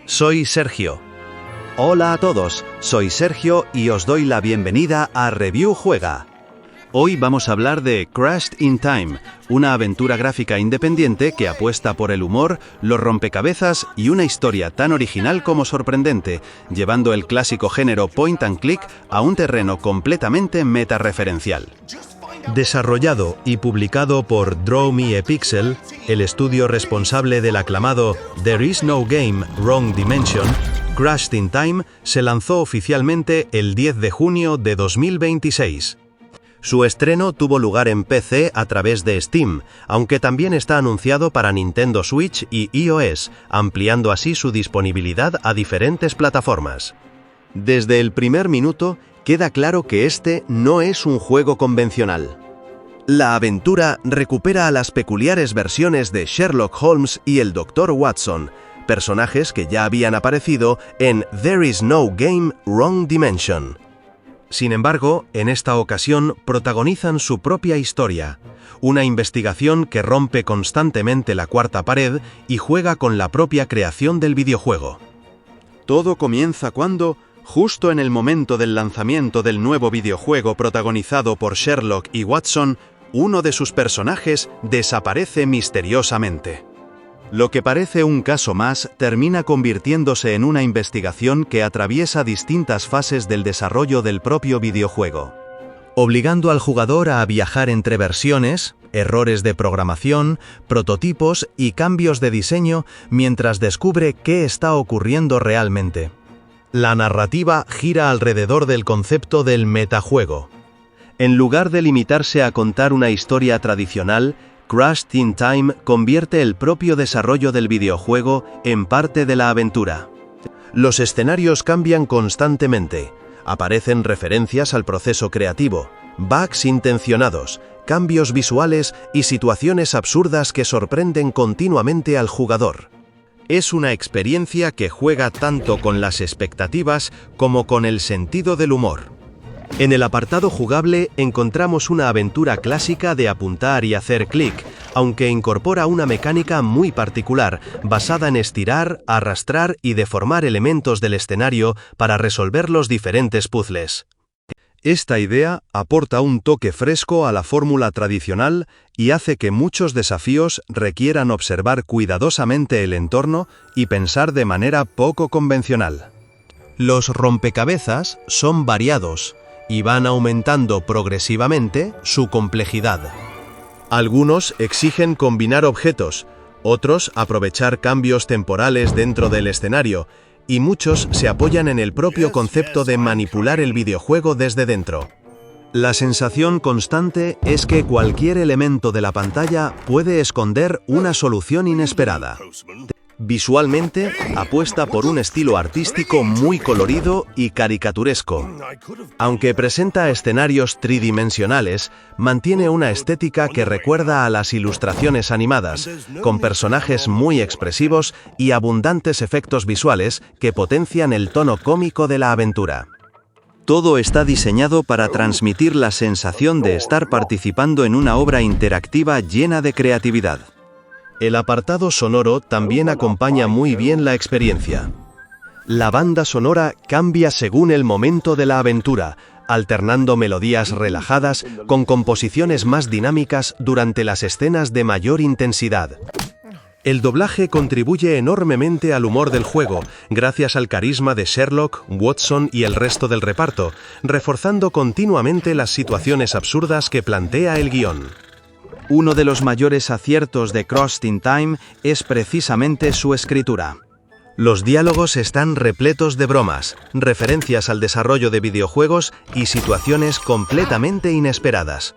Soy Sergio. Hola a todos, soy Sergio y os doy la bienvenida a Review Juega. Hoy vamos a hablar de Crashed in Time, una aventura gráfica independiente que apuesta por el humor, los rompecabezas y una historia tan original como sorprendente, llevando el clásico género point and click a un terreno completamente meta-referencial. Desarrollado y publicado por Draw Me a Pixel, el estudio responsable del aclamado There is no game, wrong dimension, Crashed in Time se lanzó oficialmente el 10 de junio de 2026. Su estreno tuvo lugar en PC a través de Steam, aunque también está anunciado para Nintendo Switch y iOS, ampliando así su disponibilidad a diferentes plataformas. Desde el primer minuto, queda claro que este no es un juego convencional. La aventura recupera a las peculiares versiones de Sherlock Holmes y el Dr. Watson, personajes que ya habían aparecido en There is no game, wrong dimension. Sin embargo, en esta ocasión protagonizan su propia historia, una investigación que rompe constantemente la cuarta pared y juega con la propia creación del videojuego. Todo comienza cuando, justo en el momento del lanzamiento del nuevo videojuego protagonizado por Sherlock y Watson, uno de sus personajes desaparece misteriosamente. Lo que parece un caso más termina convirtiéndose en una investigación que atraviesa distintas fases del desarrollo del propio videojuego, obligando al jugador a viajar entre versiones, errores de programación, prototipos y cambios de diseño mientras descubre qué está ocurriendo realmente. La narrativa gira alrededor del concepto del metajuego. En lugar de limitarse a contar una historia tradicional, Crashed in Time convierte el propio desarrollo del videojuego en parte de la aventura. Los escenarios cambian constantemente, aparecen referencias al proceso creativo, bugs intencionados, cambios visuales y situaciones absurdas que sorprenden continuamente al jugador. Es una experiencia que juega tanto con las expectativas como con el sentido del humor. En el apartado jugable encontramos una aventura clásica de apuntar y hacer clic, aunque incorpora una mecánica muy particular, basada en estirar, arrastrar y deformar elementos del escenario para resolver los diferentes puzzles. Esta idea aporta un toque fresco a la fórmula tradicional y hace que muchos desafíos requieran observar cuidadosamente el entorno y pensar de manera poco convencional. Los rompecabezas son variados y van aumentando progresivamente su complejidad. Algunos exigen combinar objetos, otros aprovechar cambios temporales dentro del escenario, y muchos se apoyan en el propio concepto de manipular el videojuego desde dentro. La sensación constante es que cualquier elemento de la pantalla puede esconder una solución inesperada. Visualmente, apuesta por un estilo artístico muy colorido y caricaturesco. Aunque presenta escenarios tridimensionales, mantiene una estética que recuerda a las ilustraciones animadas, con personajes muy expresivos y abundantes efectos visuales que potencian el tono cómico de la aventura. Todo está diseñado para transmitir la sensación de estar participando en una obra interactiva llena de creatividad. El apartado sonoro también acompaña muy bien la experiencia. La banda sonora cambia según el momento de la aventura, alternando melodías relajadas con composiciones más dinámicas durante las escenas de mayor intensidad. El doblaje contribuye enormemente al humor del juego, gracias al carisma de Sherlock, Watson y el resto del reparto, reforzando continuamente las situaciones absurdas que plantea el guión. Uno de los mayores aciertos de Crashed in Time es precisamente su escritura. Los diálogos están repletos de bromas, referencias al desarrollo de videojuegos y situaciones completamente inesperadas.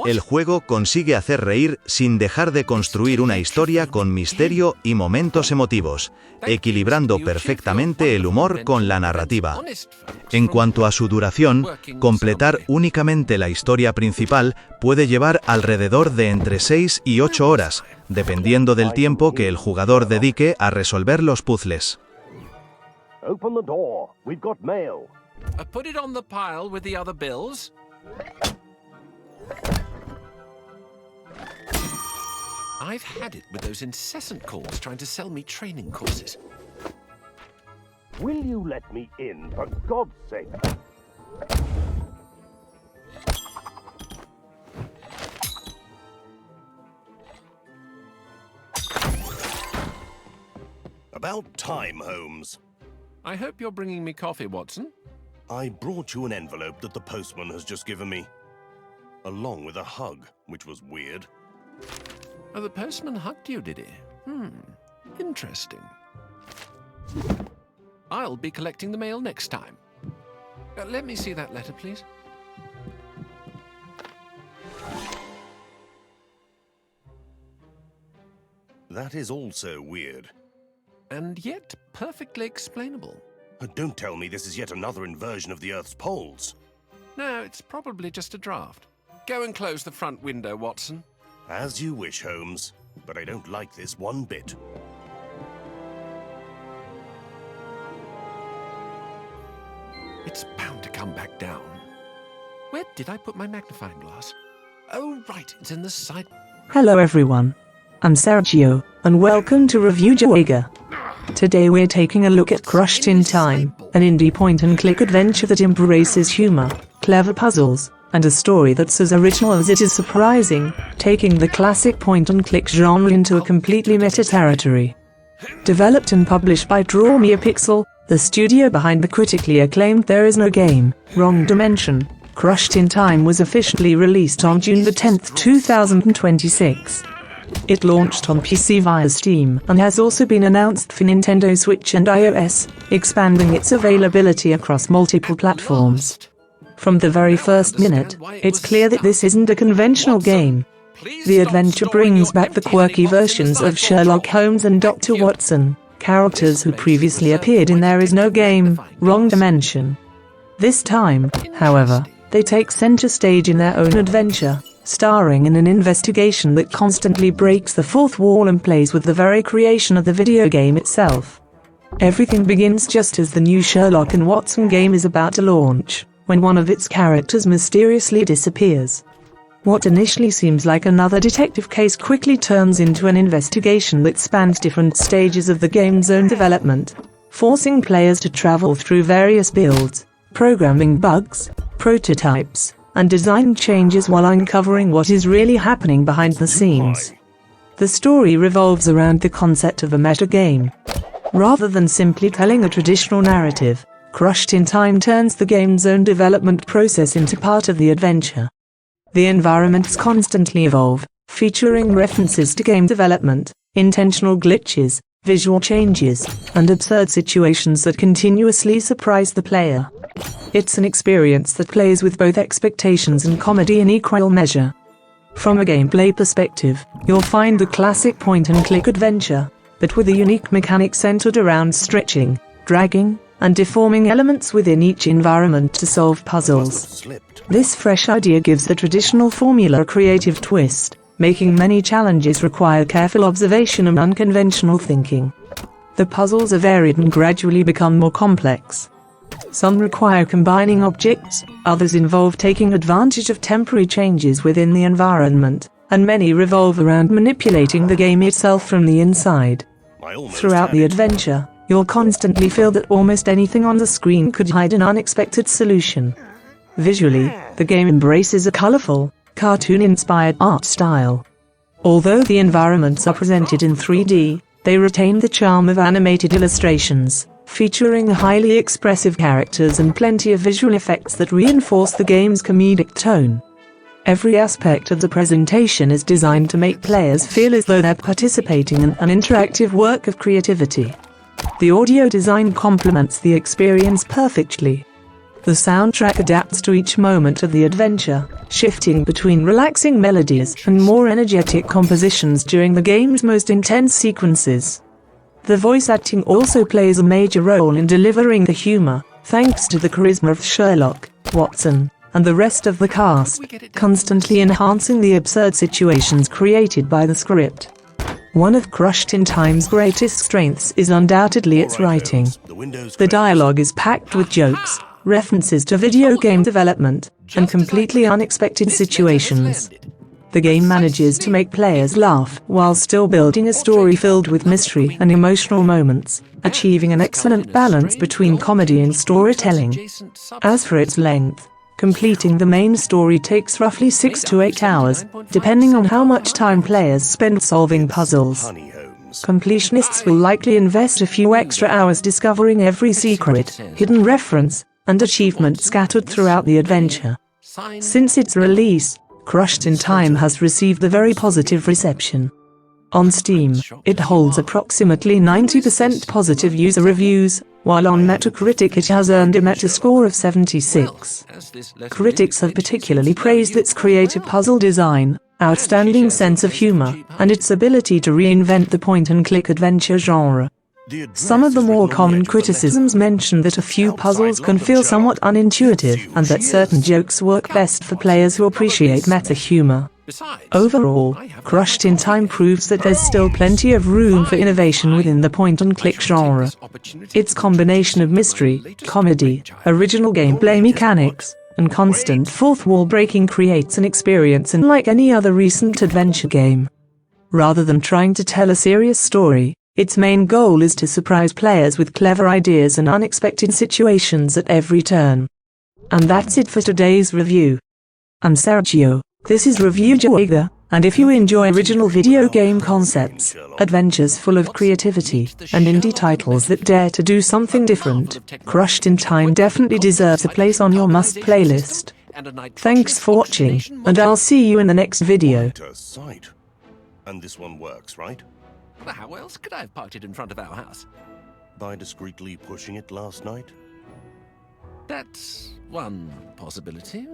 El juego consigue hacer reír sin dejar de construir una historia con misterio y momentos emotivos, equilibrando perfectamente el humor con la narrativa. En cuanto a su duración, completar únicamente la historia principal puede llevar alrededor de entre 6 y 8 horas, dependiendo del tiempo que el jugador dedique a resolver los puzzles. Open the door. We've got mail. Put it on the pile with the other bills. I've had it with those incessant calls trying to sell me training courses. Will you let me in, for God's sake? About time, Holmes. I hope you're bringing me coffee, Watson. I brought you an envelope that the postman has just given me, along with a hug, which was weird. Oh, the postman hugged you, did he? Interesting. I'll be collecting the mail next time. Let me see that letter, please. That is also weird. And yet perfectly explainable. Don't tell me this is yet another inversion of the Earth's poles. No, it's probably just a draft. Go and close the front window, Watson. As you wish, Holmes, but I don't like this one bit. It's bound to come back down. Where did I put my magnifying glass? Oh, right, it's in the side. Hello everyone. I'm Sergio, and welcome to Review Juega. Today we're taking a look at Crushed in Time, an indie point-and-click adventure that embraces humor, clever puzzles, and a story that's as original as it is surprising, taking the classic point-and-click genre into a completely meta territory. Developed and published by Draw Me a Pixel, the studio behind the critically acclaimed There Is No Game, Wrong Dimension, Crushed in Time was officially released on June 10, 2026. It launched on PC via Steam and has also been announced for Nintendo Switch and iOS, expanding its availability across multiple platforms. From the very first minute, it's clear that this isn't a conventional game. The adventure brings back the quirky versions of Sherlock Holmes and Dr. Watson, characters who previously appeared in There Is No Game, Wrong Dimension. This time, however, they take center stage in their own adventure, starring in an investigation that constantly breaks the fourth wall and plays with the very creation of the video game itself. Everything begins just as the new Sherlock and Watson game is about to launch, when one of its characters mysteriously disappears. What initially seems like another detective case quickly turns into an investigation that spans different stages of the game's own development, forcing players to travel through various builds, programming bugs, prototypes, and design changes while uncovering what is really happening behind the scenes. The story revolves around the concept of a metagame. Rather than simply telling a traditional narrative, Crushed in Time turns the game's own development process into part of the adventure. The environments constantly evolve, featuring references to game development, intentional glitches, visual changes, and absurd situations that continuously surprise the player. It's an experience that plays with both expectations and comedy in equal measure. From a gameplay perspective, you'll find the classic point-and-click adventure, but with a unique mechanic centered around stretching, dragging, and deforming elements within each environment to solve puzzles. This fresh idea gives the traditional formula a creative twist, making many challenges require careful observation and unconventional thinking. The puzzles are varied and gradually become more complex. Some require combining objects, others involve taking advantage of temporary changes within the environment, and many revolve around manipulating the game itself from the inside. Throughout the adventure, you'll constantly feel that almost anything on the screen could hide an unexpected solution. Visually, the game embraces a colorful, cartoon-inspired art style. Although the environments are presented in 3D, they retain the charm of animated illustrations, featuring highly expressive characters and plenty of visual effects that reinforce the game's comedic tone. Every aspect of the presentation is designed to make players feel as though they're participating in an interactive work of creativity. The audio design complements the experience perfectly. The soundtrack adapts to each moment of the adventure, shifting between relaxing melodies and more energetic compositions during the game's most intense sequences. The voice acting also plays a major role in delivering the humor, thanks to the charisma of Sherlock, Watson, and the rest of the cast, constantly enhancing the absurd situations created by the script. One of Crushed in Time's greatest strengths is undoubtedly its writing. The dialogue is packed with jokes, references to video game development, and completely unexpected situations. The game manages to make players laugh while still building a story filled with mystery and emotional moments, achieving an excellent balance between comedy and storytelling. As for its length, completing the main story takes roughly 6 to 8 hours, depending on how much time players spend solving puzzles. Honey homes. Completionists will likely invest a few extra hours discovering every secret, hidden reference, and achievement scattered throughout the adventure. Since its release, Crushed in Time has received a very positive reception. On Steam, it holds approximately 90% positive user reviews, while on Metacritic it has earned a Metascore of 76. Critics have particularly praised its creative puzzle design, outstanding sense of humor, and its ability to reinvent the point-and-click adventure genre. Some of the more common criticisms mention that a few puzzles can feel somewhat unintuitive and that certain jokes work best for players who appreciate meta humor. Overall, Crushed in Time proves that there's still plenty of room for innovation within the point-and-click genre. Its combination of mystery, comedy, original gameplay mechanics, and constant fourth-wall breaking creates an experience unlike any other recent adventure game. Rather than trying to tell a serious story, its main goal is to surprise players with clever ideas and unexpected situations at every turn. And that's it for today's review. I'm Sergio, this is Review Juego, and if you enjoy original video game concepts, adventures full of creativity, and indie titles that dare to do something different, Crushed in Time definitely deserves a place on your must-play list. Thanks for watching, and I'll see you in the next video. What a sight. And this one works, right? Well, how else could I have parked it in front of our house? By discreetly pushing it last night? That's one possibility.